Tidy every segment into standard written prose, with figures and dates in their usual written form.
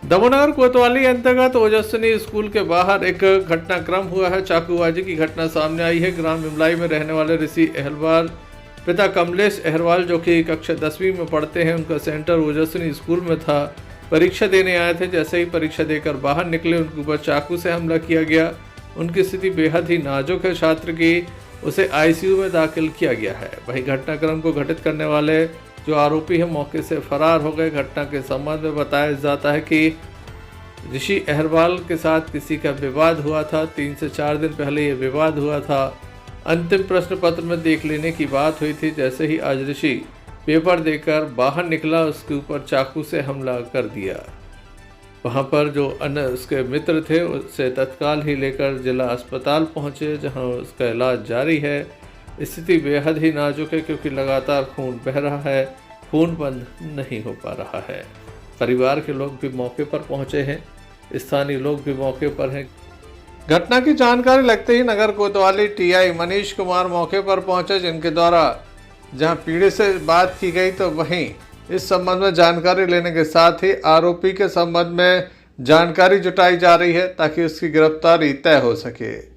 दमोहनगर कोतवाली अंतर्गत ओजस्विनी स्कूल के बाहर एक घटनाक्रम हुआ है। चाकूबाजी की घटना सामने आई है। ग्राम इमलाई में रहने वाले ऋषि अहरवाल पिता कमलेश अहरवाल जो कि कक्षा 10वीं में पढ़ते हैं, उनका सेंटर ओजस्विनी स्कूल में था। परीक्षा देने आए थे। जैसे ही परीक्षा देकर बाहर निकले, उनके ऊपर चाकू से हमला किया गया। उनकी स्थिति बेहद ही नाजुक है। छात्र की उसे आईसीयू में दाखिल किया गया है। वहीं घटनाक्रम को घटित करने वाले जो आरोपी है मौके से फरार हो गए। घटना के संबंध में बताया जाता है कि ऋषि अहरवाल के साथ किसी का विवाद हुआ था। 3 से 4 दिन पहले ये विवाद हुआ था। अंतिम प्रश्न पत्र में देख लेने की बात हुई थी। जैसे ही आज ऋषि पेपर देकर बाहर निकला, उसके ऊपर चाकू से हमला कर दिया। वहां पर जो अन्य उसके मित्र थे उसे तत्काल ही लेकर जिला अस्पताल पहुंचे, जहां उसका इलाज जारी है। स्थिति बेहद ही नाजुक है क्योंकि लगातार खून बह रहा है। खून बंद नहीं हो पा रहा है। परिवार के लोग भी मौके पर पहुंचे हैं। स्थानीय लोग भी मौके पर हैं। घटना की जानकारी लगते ही नगर कोतवाली टीआई मनीष कुमार मौके पर पहुंचे, जिनके द्वारा जहां पीड़ित से बात की गई तो वहीं इस संबंध में जानकारी लेने के साथ ही आरोपी के संबंध में जानकारी जुटाई जा रही है ताकि उसकी गिरफ्तारी तय हो सके।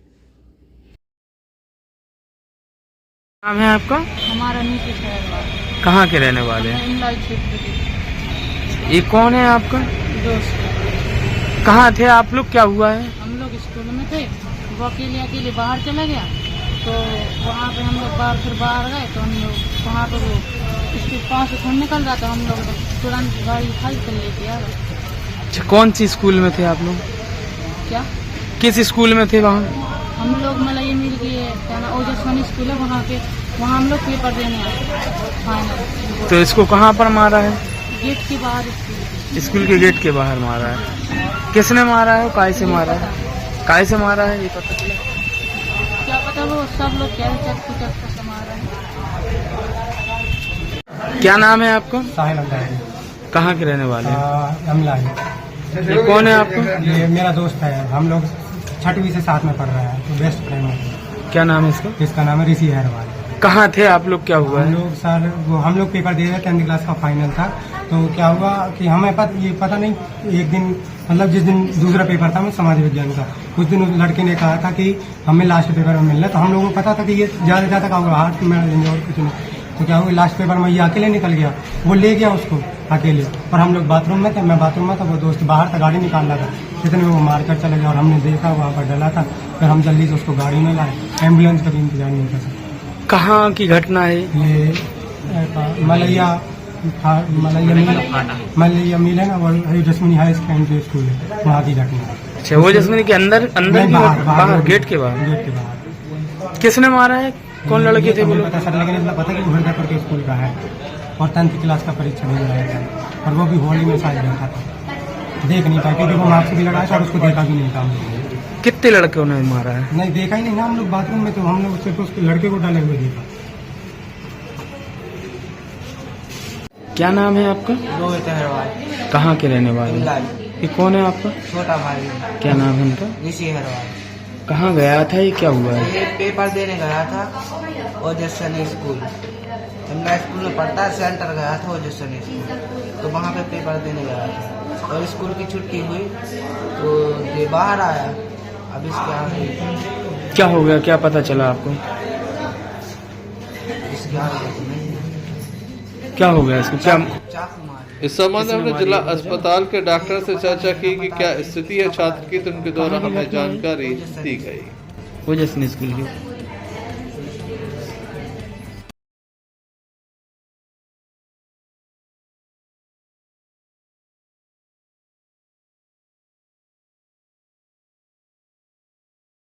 नाम है आपका? हमारा नीतीश अहरवाल। कहाँ के रहने वाले हैं? इमलाई क्षेत्र के ये कौन है आपका दोस्त। कहाँ थे आप लोग? क्या हुआ है? हम लोग स्कूल में थे, वो अकेले बाहर चला गया, तो वहाँ पे हम लोग बाहर गए, तो हम लोग वहाँ पे वो उसके पास से खून निकल रहा था। हम लोग तुरंत गाड़ी खाली कर लेके आ गए। अच्छा, कौन सी स्कूल में थे आप लोग? क्या किस स्कूल में थे वहाँ? हम लोग मलाई मिल गए क्या ना ओजस्विनी स्कूल है, वहाँ हम लोग पेपर देने आए फाइनल। तो इसको कहाँ पर मारा है? गेट के बाहर। स्कूल के गेट के बाहर मारा है। किसने मारा है? काय से मारा है? काय से मारा है ये पता चला? क्या पता, वो सब लोग कह रहे चक्कू से मारा है। क्या नाम है आपका? साहिल अंसारी। कहाँ के रहने वाले हैं? इमलाई। ये कौन है आपका? ये मेरा दोस्त है। हम लोग 6वीं से साथ में पढ़ रहे हैं, तो बेस्ट फ्रेंड है। क्या नाम है इसका? इसका नाम है ऋषि अहरवाल। कहाँ थे आप लोग? क्या हुआ हम है? लोग सर हम लोग पेपर दे रहे थे, 10th क्लास का फाइनल था। तो क्या हुआ कि हमें ये पता नहीं, एक दिन मतलब जिस दिन दूसरा पेपर था समाज विज्ञान का, उस दिन उस लड़के ने कहा था कि हमें लास्ट पेपर में मिलना है। तो हम लोगों को पता था कि ये ज्यादा का होगा, हाथ में लेंगे और कुछ नहीं। तो क्या हुआ, लास्ट पेपर में ये अकेले निकल गया, वो ले गया उसको अकेले। और हम लोग बाथरूम में थे, मैं बाथरूम में था, वो दोस्त बाहर था, गाड़ी निकाल रहा था। इतने में वो मार कर चले गया और हमने देखा वहाँ पर डला था। फिर हम जल्दी से उसको गाड़ी में लाए। एम्बुलेंस का भी इंतजार नहीं कर सकते। कहाँ की घटना है ये मलैया मिल है ना, वो ओजस्विनी हाई सेकेंडरी स्कूल है, वहाँ की घटना है। अच्छा, ओजस्विनी के अंदर नहीं, बाहर गेट के बाहर। गेट के बाहर। किसने मारा है? कौन लड़के थे? बोलो। पता सर, लेकिन इतना पता कि वो हृदयपुर के स्कूल का है और 10th क्लास का परीक्षा दे रहा था, और वो भी होली में शायद बैठा था। देख नहीं पाया क्योंकि वो मार्क्स भी लगाया था और उसको देखा भी नहीं था। कितने लड़कों ने मारा है? नहीं देखा ही नहीं ना, हम लोग बाथरूम में, तो हम लोग सिर्फ उस लड़के को डाले हुए देखा। क्या नाम है आपका? रोहित अहरवाल। कहाँ के रहने वाले? ये कौन है आपका? छोटा भाई। क्या नाम है उनका? ऋषि अहरवाल। कहाँ गया था ये? क्या हुआ है? ये पेपर देने गया था ओजस्विनी स्कूल। इमलाई स्कूल में पढ़ता है, सेंटर गया था ओजस्विनी स्कूल, तो वहाँ पे पेपर देने गया था। और स्कूल की छुट्टी हुई तो ये बाहर आया। अब इसके आगे क्या हो गया? क्या पता चला आपको? इसके आगे क्या हो गया इसको? क्या चाकू मार। इस संबंध में हमने जिला अस्पताल के डॉक्टर से चर्चा की कि क्या स्थिति है छात्र की, तो उनके द्वारा हमें जानकारी दी गई। ओजस्विनी स्कूल की।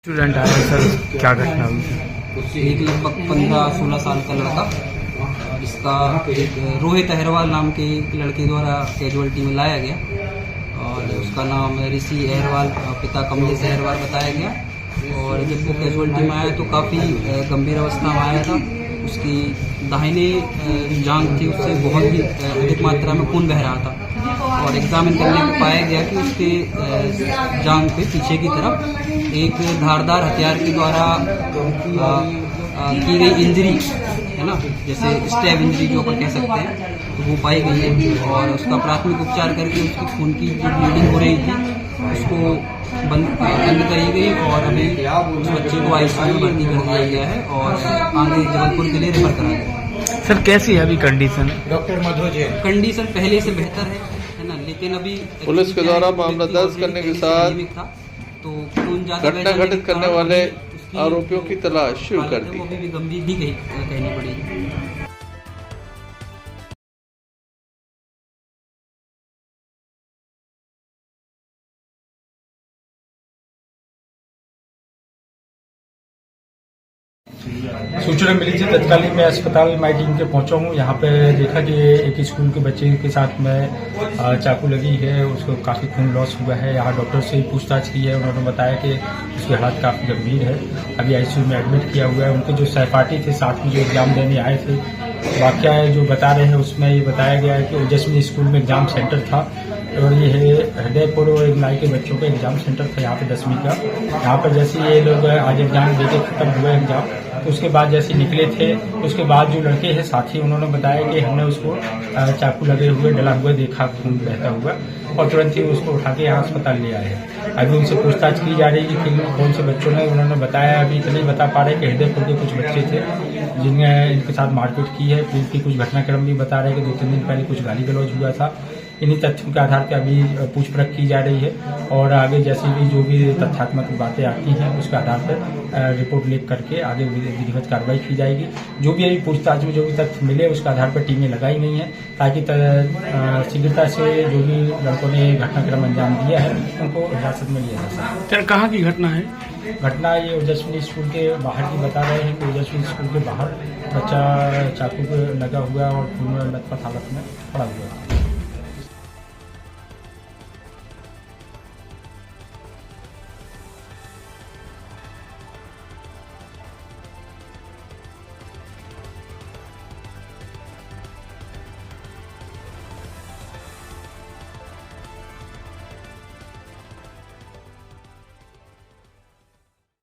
स्टूडेंट आया सर, क्या घटना हुई? एक लगभग 15-16 साल का लड़का, इसका एक रोहित अहरवाल नाम के एक लड़के द्वारा कैजुअलिटी में लाया गया, और उसका नाम ऋषि अहरवाल, पिता कमलेश अहरवाल बताया गया। और जब वो कैजुअलिटी में आया तो काफ़ी गंभीर अवस्था में आया था। उसकी दाहिने जांघ थी, उससे बहुत ही अधिक मात्रा में खून बह रहा था, और एग्जामिन करने में पाया गया कि उसके जांघ पे पीछे की तरफ एक धारदार हथियार के द्वारा की गई इंजरी है ना, जैसे स्टैब इंजरी जो अपन कह सकते हैं, वो पाई गई है और उसका प्राथमिक उपचार करके उसकी खून की जो ब्लीडिंग हो रही थी उसको बंद करी गई और अभी उस बच्चे को आईसीयू में भर्ती कर दिया गया है और आगे जबलपुर के लिए रेफर करा गया। सर कैसी है अभी कंडीशन? कंडीशन पहले से बेहतर है ना, लेकिन अभी पुलिस के द्वारा मामला दर्ज करने के साथ तो खून ज्यादा घटना घटित करने वाले आरोपियों की तलाश शुरू कर दी। वो भी गंभीर भी कहनी पड़ेगी। सूचना मिली थी, तत्कालीन मैं अस्पताल माई टीम के पहुंचा हूं। यहाँ पे देखा कि एक स्कूल के बच्चे के साथ में चाकू लगी है, उसको काफ़ी खून लॉस हुआ है। यहाँ डॉक्टर से पूछताछ की है, उन्होंने बताया कि उसकी हालत काफ़ी गंभीर है, अभी आईसीयू में एडमिट किया हुआ है। उनके जो सहपाठी थे साथ में जो एग्जाम देने आए थे, वाकया जो बता रहे हैं उसमें ये बताया गया है कि ओजस्विनी स्कूल में एग्जाम सेंटर था और ये हृदयपुर और इगलाई के बच्चों का एग्जाम सेंटर था यहाँ पे 10वीं का। यहाँ पर जैसे ये लोग आज एग्जाम देके खत्म हुआ एग्जाम, तो उसके बाद जैसे निकले थे, उसके बाद जो लड़के हैं साथी, उन्होंने बताया कि हमने उसको चाकू लगे हुए डला हुआ देखा, खून बहता हुआ, और तुरंत ही उसको उठा के यहाँ अस्पताल ले आए हैं। अभी उनसे पूछताछ की जा रही है कि कौन से बच्चों ने, उन्होंने बताया अभी तो नहीं बता पा रहे कि हृदयपुर के कुछ बच्चे थे जिनने इनके साथ मारपीट की है। पुलिस की कुछ घटनाक्रम भी बता रहे हैं कि 2-3 दिन पहले कुछ गाली गलौज हुआ था। इन्हीं तथ्यों के आधार पर अभी पूछ परख की जा रही है और आगे जैसी भी जो भी तथ्यात्मक बातें आती हैं उसके आधार पर रिपोर्ट लिख करके आगे विधिवत कार्रवाई की जाएगी। जो भी अभी पूछताछ में जो भी तथ्य मिले उसके आधार पर टीमें लगाई गई हैं ताकि शीघ्रता से जो भी लड़कों ने घटनाक्रम अंजाम दिया है उनको हिरासत में लिया जा सके। सर कहाँ की घटना है? घटना ये ओजस्विनी स्कूल के बाहर की बता रहे हैं कि ओजस्विनी स्कूल के बाहर बच्चा चाकू पे लगा हुआ और खून में लथपथ हालत में पड़ा हुआ है।